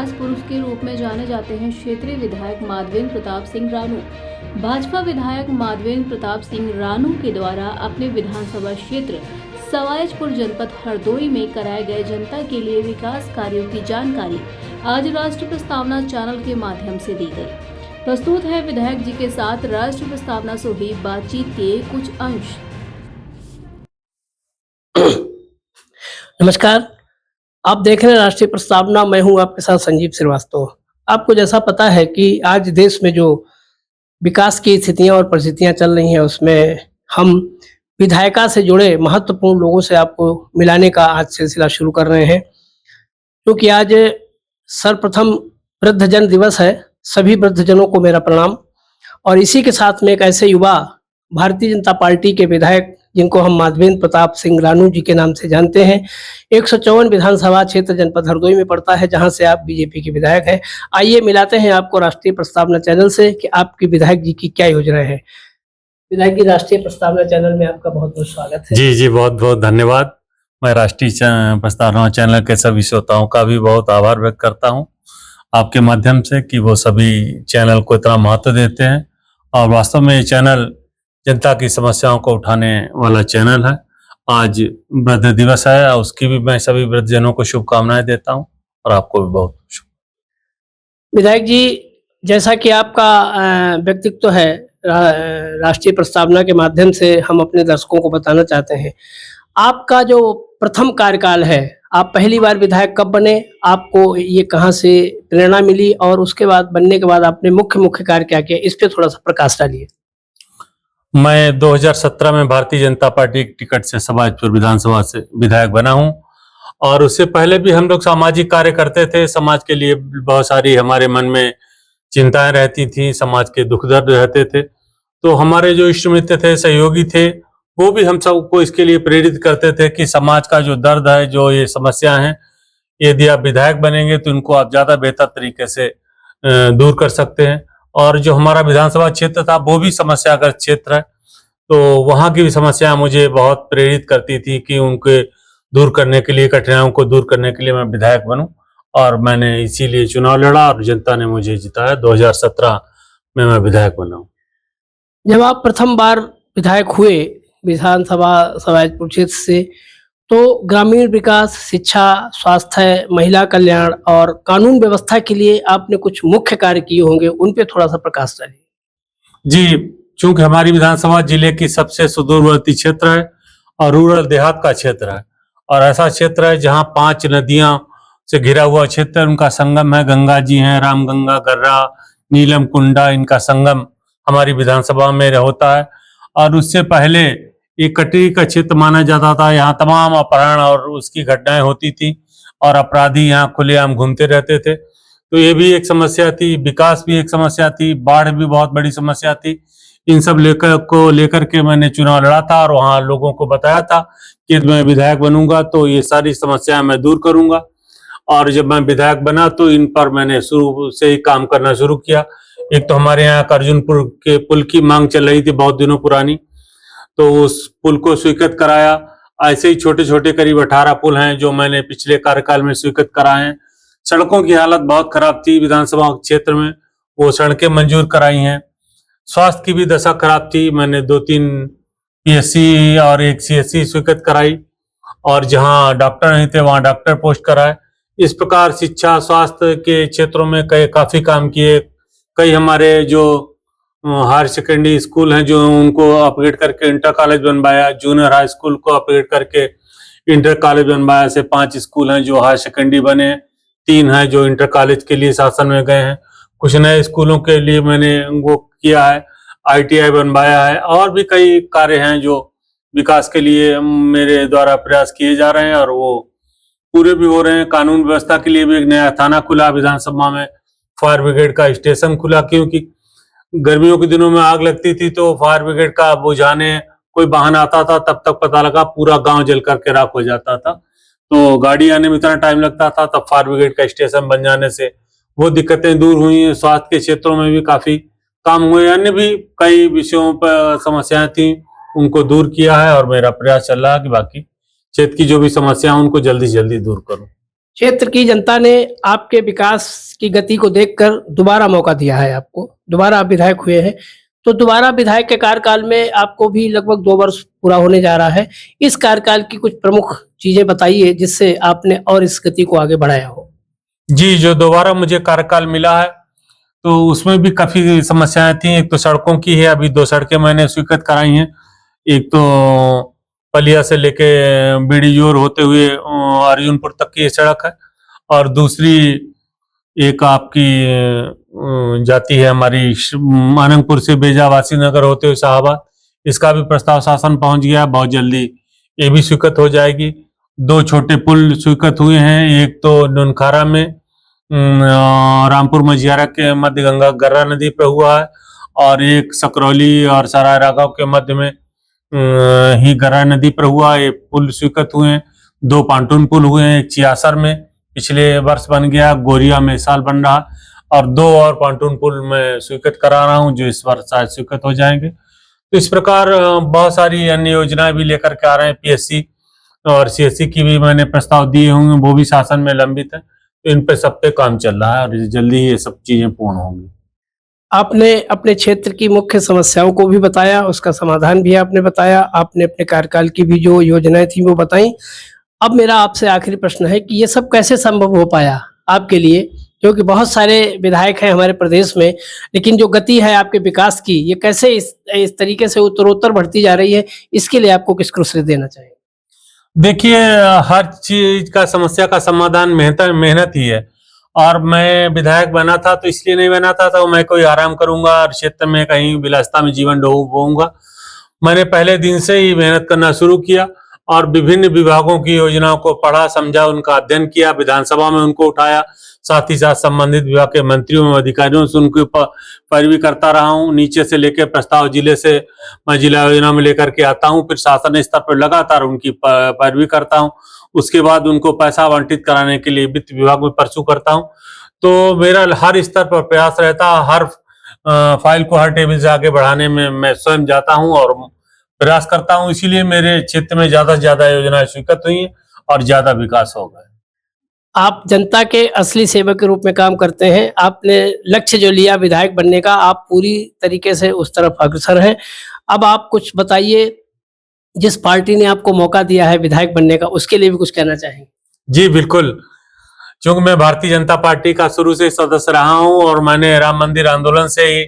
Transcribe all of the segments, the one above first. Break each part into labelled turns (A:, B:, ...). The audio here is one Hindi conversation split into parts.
A: विकास पुरुष के रूप में जाने जाते हैं क्षेत्रीय विधायक माधवेंद्र प्रताप सिंह रानू। भाजपा विधायक माधवेंद्र प्रताप सिंह रानू के द्वारा अपने विधानसभा क्षेत्र सवाईजपुर जनपद हरदोई में कराए गए जनता के लिए विकास कार्यों की जानकारी आज राष्ट्र प्रस्तावना चैनल के माध्यम से दी गई। प्रस्तुत है विधायक जी के साथ राष्ट्र प्रस्तावना से हुई बातचीत के कुछ अंश।
B: नमस्कार, आप देख रहे हैं राष्ट्रीय प्रस्तावना। मैं हूं आपके साथ संजीव श्रीवास्तव। आपको जैसा पता है कि आज देश में जो विकास की स्थितियां और परिस्थितियां चल रही हैं, उसमें हम विधायिका से जुड़े महत्वपूर्ण लोगों से आपको मिलाने का आज सिलसिला शुरू कर रहे हैं, क्योंकि आज सर्वप्रथम वृद्धजन दिवस है। सभी वृद्धजनों को मेरा प्रणाम। और इसी के साथ में एक ऐसे युवा भारतीय जनता पार्टी के विधायक जिनको हम माधवेंद्र प्रताप सिंह रानू जी के नाम से जानते हैं, 154 विधानसभा क्षेत्र जनपद हरदोई में पड़ता है, जहां से आप बीजेपी के विधायक हैं। आइए मिलाते हैं आपको राष्ट्रीय प्रस्तावना चैनल से कि आपकी विधायक जी की क्या योजना है। विधायक जी, राष्ट्रीय प्रस्तावना चैनल में आपका बहुत बहुत स्वागत है।
C: जी, बहुत बहुत धन्यवाद। मैं राष्ट्रीय प्रस्तावना चैनल के सभी श्रोताओं का भी बहुत आभार व्यक्त करता हूं आपके माध्यम से कि वो सभी चैनल को इतना महत्व देते हैं। और वास्तव में ये चैनल जनता की समस्याओं को उठाने वाला चैनल है। आज वृद्ध दिवस है और उसकी भी मैं सभी वृद्धजनों को शुभकामनाएं देता हूं और आपको भी बहुत
B: विधायक जी, जैसा कि आपका व्यक्तित्व है, राष्ट्रीय प्रस्तावना के माध्यम से हम अपने दर्शकों को बताना चाहते हैं, आपका जो प्रथम कार्यकाल है, आप पहली बार विधायक कब बने, आपको ये कहाँ से प्रेरणा मिली और उसके बाद बनने के बाद आपने मुख्य कार्य क्या किया, इस पे थोड़ा सा प्रकाश डालिए।
C: मैं 2017 में भारतीय जनता पार्टी की टिकट से सवाईजपुर विधानसभा से विधायक बना हूं। और उससे पहले भी हम लोग सामाजिक कार्य करते थे। समाज के लिए बहुत सारी हमारे मन में चिंताएं रहती थी, समाज के दुख दर्द रहते थे। तो हमारे जो इष्ट मित्र थे, सहयोगी थे, वो भी हम सबको इसके लिए प्रेरित करते थे कि समाज का जो दर्द है, जो ये समस्या है, यदि आप विधायक बनेंगे तो इनको आप ज्यादा बेहतर तरीके से दूर कर सकते हैं। और जो हमारा विधानसभा क्षेत्र था वो भी समस्याग्रस्त क्षेत्र है, तो वहाँ की भी समस्या मुझे बहुत प्रेरित करती थी कि उनके दूर करने के लिए, कठिनाइयों को दूर करने के लिए मैं विधायक बनूं। और मैंने इसीलिए चुनाव लड़ा और जनता ने मुझे जिताया। 2017 में मैं विधायक बना हूं।
B: जब आप प्रथम बार विधायक हुए विधानसभा सवाईजपुर क्षेत्र से, तो ग्रामीण विकास, शिक्षा, स्वास्थ्य, महिला कल्याण और कानून व्यवस्था के लिए आपने कुछ मुख्य कार्य किए होंगे, उन पे थोड़ा सा प्रकाश डालिए।
C: जी, चूंकि हमारी विधानसभा जिले की सबसे सुदूरवर्ती क्षेत्र है और रूरल देहात का क्षेत्र है, और ऐसा क्षेत्र है जहां 5 नदियां से घिरा हुआ क्षेत्र है। उनका संगम है, गंगा जी हैं, रामगंगा, गर्रा, नीलम कुंडा, इनका संगम हमारी विधानसभा में होता है। और उससे पहले एक कटेरी का क्षेत्र माना जाता था। यहाँ तमाम अपहरण और उसकी घटनाएं होती थी और अपराधी यहाँ खुलेआम घूमते रहते थे। तो ये भी एक समस्या थी, विकास भी एक समस्या थी, बाढ़ भी बहुत बड़ी समस्या थी। इन सब लेकर के मैंने चुनाव लड़ा था और वहाँ लोगों को बताया था कि मैं विधायक बनूंगा तो ये सारी समस्याएं मैं दूर करूंगा। और जब मैं विधायक बना तो इन पर मैंने शुरू से ही काम करना शुरू किया। एक तो हमारे यहाँ अर्जुनपुर के पुल की मांग चल रही थी बहुत दिनों पुरानी, तो उस पुल को स्वीकृत कराया। ऐसे ही छोटे छोटे करीब 18 पुल हैं जो मैंने पिछले कार्यकाल में स्वीकृत कराए हैं। सड़कों की हालत बहुत खराब थी विधानसभा क्षेत्र में, वो सड़कें मंजूर कराई हैं। स्वास्थ्य की भी दशा खराब थी, मैंने 2-3 पीएससी और एक सीएससी स्वीकृत कराई, और जहां डॉक्टर नहीं थे वहां डॉक्टर पोस्ट कराए। इस प्रकार शिक्षा, स्वास्थ्य के क्षेत्रों में काफी काम किए। कई हमारे जो हायर सेकेंडरी स्कूल हैं जो उनको अपग्रेड करके इंटर कॉलेज बनवाया, जूनियर हाई स्कूल को अपग्रेड करके इंटर कॉलेज बनवाया। से 5 स्कूल हैं जो हायर सेकेंडरी बने, 3 हैं जो इंटर कॉलेज के लिए शासन में गए हैं। कुछ नए स्कूलों के लिए मैंने वो किया है, आईटीआई बनवाया है, और भी कई कार्य हैं जो विकास के लिए मेरे द्वारा प्रयास किए जा रहे हैं और वो पूरे भी हो रहे हैं। कानून व्यवस्था के लिए भी एक नया थाना खुला विधानसभा में, फायर ब्रिगेड का स्टेशन खुला, क्योंकि गर्मियों के दिनों में आग लगती थी तो फायर ब्रिगेड का बुझाने कोई वाहन आता था, तब तक पता लगा पूरा गांव जल करके राख हो जाता था। तो गाड़ी आने में इतना टाइम लगता था, तब फायर ब्रिगेड का स्टेशन बन जाने से वो दिक्कतें दूर हुई हैं। स्वास्थ्य के क्षेत्रों में भी काफी काम हुए, अन्य भी कई विषयों पर समस्याएं थी उनको दूर किया है। और मेरा प्रयास चल रहा है कि बाकी क्षेत्र की जो भी समस्या है उनको जल्दी से जल्दी दूर करूं।
B: क्षेत्र की जनता ने आपके विकास की गति को देखकर दोबारा मौका दिया है आपको, दोबारा आप विधायक हुए हैं। तो दोबारा विधायक के कार्यकाल में आपको भी लगभग 2 वर्ष पूरा होने जा रहा है। इस कार्यकाल की कुछ प्रमुख चीज़ें बताइए जिससे आपने और इस गति को आगे बढ़ाया हो?
C: जी, जो दोबारा मुझे कार्यकाल मिला है, तो उसमें भी काफ़ी समस्याएँ थी। एक तो सड़कों की है, अभी 2 सड़कें मैंने स्वीकृत कराई हैं। एक तो पलिया से लेके बीडीजोर होते हुए अर्जुनपुर तक की सड़क है, और दूसरी एक आपकी जाती है हमारी मानंगपुर से बेजा वासीनगर होते हुए शाहबाद। इसका भी प्रस्ताव शासन पहुंच गया है, बहुत जल्दी ये भी स्वीकृत हो जाएगी। 2 छोटे पुल स्वीकृत हुए हैं, एक तो नुनखारा में रामपुर मझियारा के मध्य गंगा गर्रा नदी पे हुआ है, और एक सकरौली और सराय राघव के मध्य में ही गर्रा नदी पर हुआ। ये पुल स्वीकृत हुए हैं। 2 पांटून पुल हुए हैं, एक चियासर में पिछले वर्ष बन गया, गोरिया में इस साल बन रहा, और 2 और पांटून पुल मैं स्वीकृत करा रहा हूँ जो इस वर्ष शायद स्वीकृत हो जाएंगे। तो इस प्रकार बहुत सारी अन्य योजनाएं भी लेकर के आ रहे हैं। पीएससी और सीएससी की भी मैंने प्रस्ताव दिए होंगे, वो भी शासन में लंबित है। तो इन पे सब पे काम चल रहा है और जल्दी ये सब चीजें पूर्ण होंगी।
B: आपने अपने क्षेत्र की मुख्य समस्याओं को भी बताया, उसका समाधान भी आपने बताया, आपने अपने कार्यकाल की भी जो योजनाएं थी वो बताई। अब मेरा आपसे आखिरी प्रश्न है कि ये सब कैसे संभव हो पाया आपके लिए? क्योंकि बहुत सारे विधायक हैं हमारे प्रदेश में, लेकिन जो गति है आपके विकास की, ये कैसे इस तरीके से उत्तरोत्तर बढ़ती जा रही है, इसके लिए आपको किसको श्रेय देना चाहिए?
C: देखिए, हर चीज का समस्या का समाधान मेहनत ही है। और मैं विधायक बना था तो इसलिए नहीं बना था तो मैं कोई आराम करूंगा और क्षेत्र में कहीं विलासिता में जीवन डूबूंगा। मैंने पहले दिन से ही मेहनत करना शुरू किया और विभिन्न विभागों की योजनाओं को पढ़ा, समझा, उनका अध्ययन किया, विधानसभा में उनको उठाया, साथ ही साथ संबंधित विभाग के मंत्रियों एवं अधिकारियों से उनके पैरवी करता रहा हूँ। नीचे से लेकर प्रस्ताव जिले से मैं जिला योजना में लेकर के आता हूँ, फिर शासन स्तर पर लगातार उनकी पैरवी करता हूँ। उसके बाद उनको पैसा आवंटित कराने के लिए वित्त विभाग में परसू करता हूँ। तो मेरा हर स्तर पर प्रयास रहता है, हर फाइल को हर टेबल से आगे बढ़ाने में मैं स्वयं जाता हूँ और प्रयास करता हूँ। इसीलिए मेरे क्षेत्र में ज्यादा से ज्यादा योजनाएं स्वीकृत हुई हैं और ज्यादा विकास हो गया।
B: आप जनता के असली सेवक के रूप में काम करते हैं। आपने लक्ष्य जो लिया विधायक बनने का, आप पूरी तरीके से उस तरफ अग्रसर हैं। अब आप कुछ बताइए, जिस पार्टी ने आपको मौका दिया है विधायक बनने का, उसके लिए भी कुछ कहना चाहेंगे?
C: जी बिल्कुल, क्योंकि मैं भारतीय जनता पार्टी का शुरू से सदस्य रहा हूं और मैंने राम मंदिर आंदोलन से ही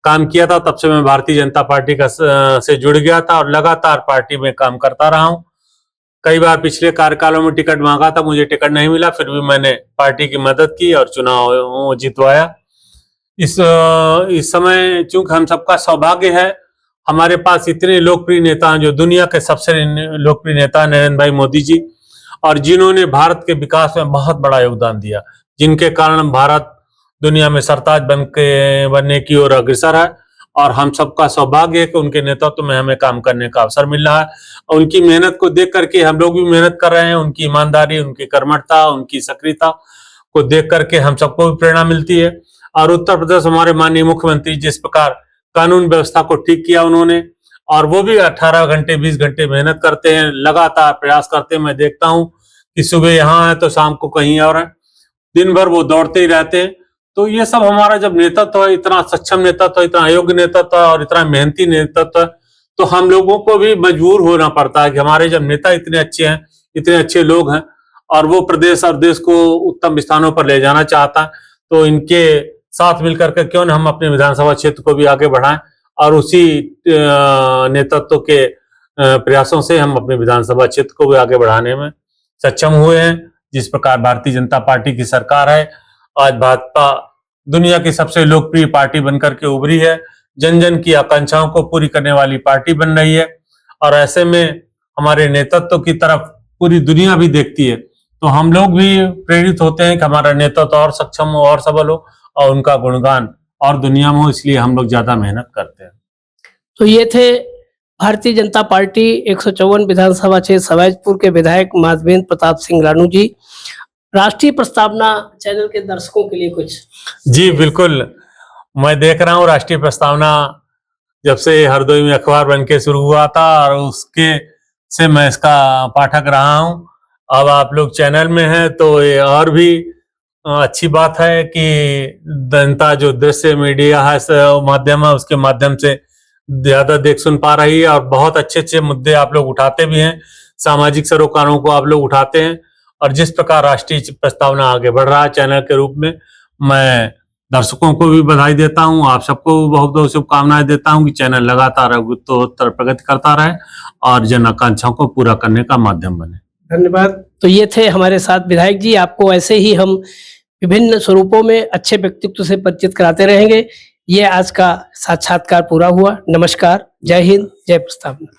C: काम किया था, तब से मैं भारतीय जनता पार्टी का से जुड़ गया था और लगातार पार्टी में काम करता रहा हूं। कई बार पिछले कार्यकालों में टिकट मांगा था, मुझे टिकट नहीं मिला, फिर भी मैंने पार्टी की मदद की और चुनाव जितवाया। इस समय चूंकि हम सबका सौभाग्य है, हमारे पास इतने लोकप्रिय नेता हैं, जो दुनिया के सबसे लोकप्रिय नेता नरेंद्र भाई मोदी जी, और जिन्होंने भारत के विकास में बहुत बड़ा योगदान दिया, जिनके कारण भारत दुनिया में सरताज बनने की ओर अग्रसर है। और हम सबका सौभाग्य है कि उनके नेतृत्व में हमें काम करने का अवसर मिल रहा है और उनकी मेहनत को देख करके हम लोग भी मेहनत कर रहे हैं। उनकी ईमानदारी, उनकी कर्मठता, उनकी सक्रियता को देख करके हम सबको भी प्रेरणा मिलती है। और उत्तर प्रदेश हमारे माननीय मुख्यमंत्री जिस प्रकार कानून व्यवस्था को ठीक किया उन्होंने, और वो भी 18 घंटे 20 घंटे मेहनत करते हैं, लगातार प्रयास करते हैं। मैं देखता हूँ कि सुबह यहाँ है तो शाम को कहीं और है, दिन भर वो दौड़ते ही रहते हैं। तो ये सब हमारा जब नेतृत्व है, इतना सक्षम नेतृत्व, इतना योग्य नेतृत्व और इतना मेहनती नेतृत्व, तो हम लोगों को भी मजबूर होना पड़ता है कि हमारे जब नेता इतने अच्छे हैं, इतने अच्छे लोग हैं और वो प्रदेश और देश को उत्तम स्थानों पर ले जाना चाहता है, तो इनके साथ मिलकर के क्यों न हम अपने विधानसभा क्षेत्र को भी आगे बढ़ाएं। और उसी नेतृत्व के प्रयासों से हम अपने विधानसभा क्षेत्र को भी आगे बढ़ाने में सक्षम हुए हैं। जिस प्रकार भारतीय जनता पार्टी की सरकार है, आज भाजपा दुनिया की सबसे लोकप्रिय पार्टी बनकर के उभरी है, जन जन की आकांक्षाओं को पूरी करने वाली पार्टी बन रही है। और ऐसे में हमारे नेतृत्व की तरफ पूरी दुनिया भी देखती है, तो हम लोग भी प्रेरित होते हैं कि हमारा नेतृत्व और सक्षम हो और सबल हो और उनका गुणगान और दुनिया में हो, इसलिए हम लोग ज्यादा मेहनत करते हैं।
B: तो ये थे भारतीय जनता पार्टी 154 विधानसभा क्षेत्र सवाईजपुर के विधायक माधवेंद्र प्रताप सिंह रानू जी। राष्ट्रीय प्रस्तावना चैनल के दर्शकों के लिए कुछ?
C: जी बिल्कुल, मैं देख रहा हूँ राष्ट्रीय प्रस्तावना जब से हरदोई में अखबार बन के शुरू हुआ था और उसके से मैं इसका पाठक रहा हूँ अब आप लोग चैनल में हैं तो ये और भी अच्छी बात है कि जनता जो दृश्य मीडिया है माध्यम है उसके माध्यम से ज्यादा देख सुन पा रही है, और बहुत अच्छे अच्छे मुद्दे आप लोग उठाते भी हैं, सामाजिक सरोकारों को आप लोग उठाते हैं, और जिस प्रकार राष्ट्रीय प्रस्तावना आगे बढ़ रहा है चैनल के रूप में, मैं दर्शकों को भी बधाई देता हूं, आप सबको बहुत बहुत शुभकामनाएं देता हूं कि चैनल लगातार उत्तर प्रगति करता रहे और जन आकांक्षाओं को पूरा करने का माध्यम बने।
B: धन्यवाद। तो ये थे हमारे साथ विधायक जी। आपको ऐसे ही हम विभिन्न स्वरूपों में अच्छे व्यक्तित्व से परिचित कराते रहेंगे। ये आज का साक्षात्कार पूरा हुआ। नमस्कार, जय हिंद, जय प्रस्तावना।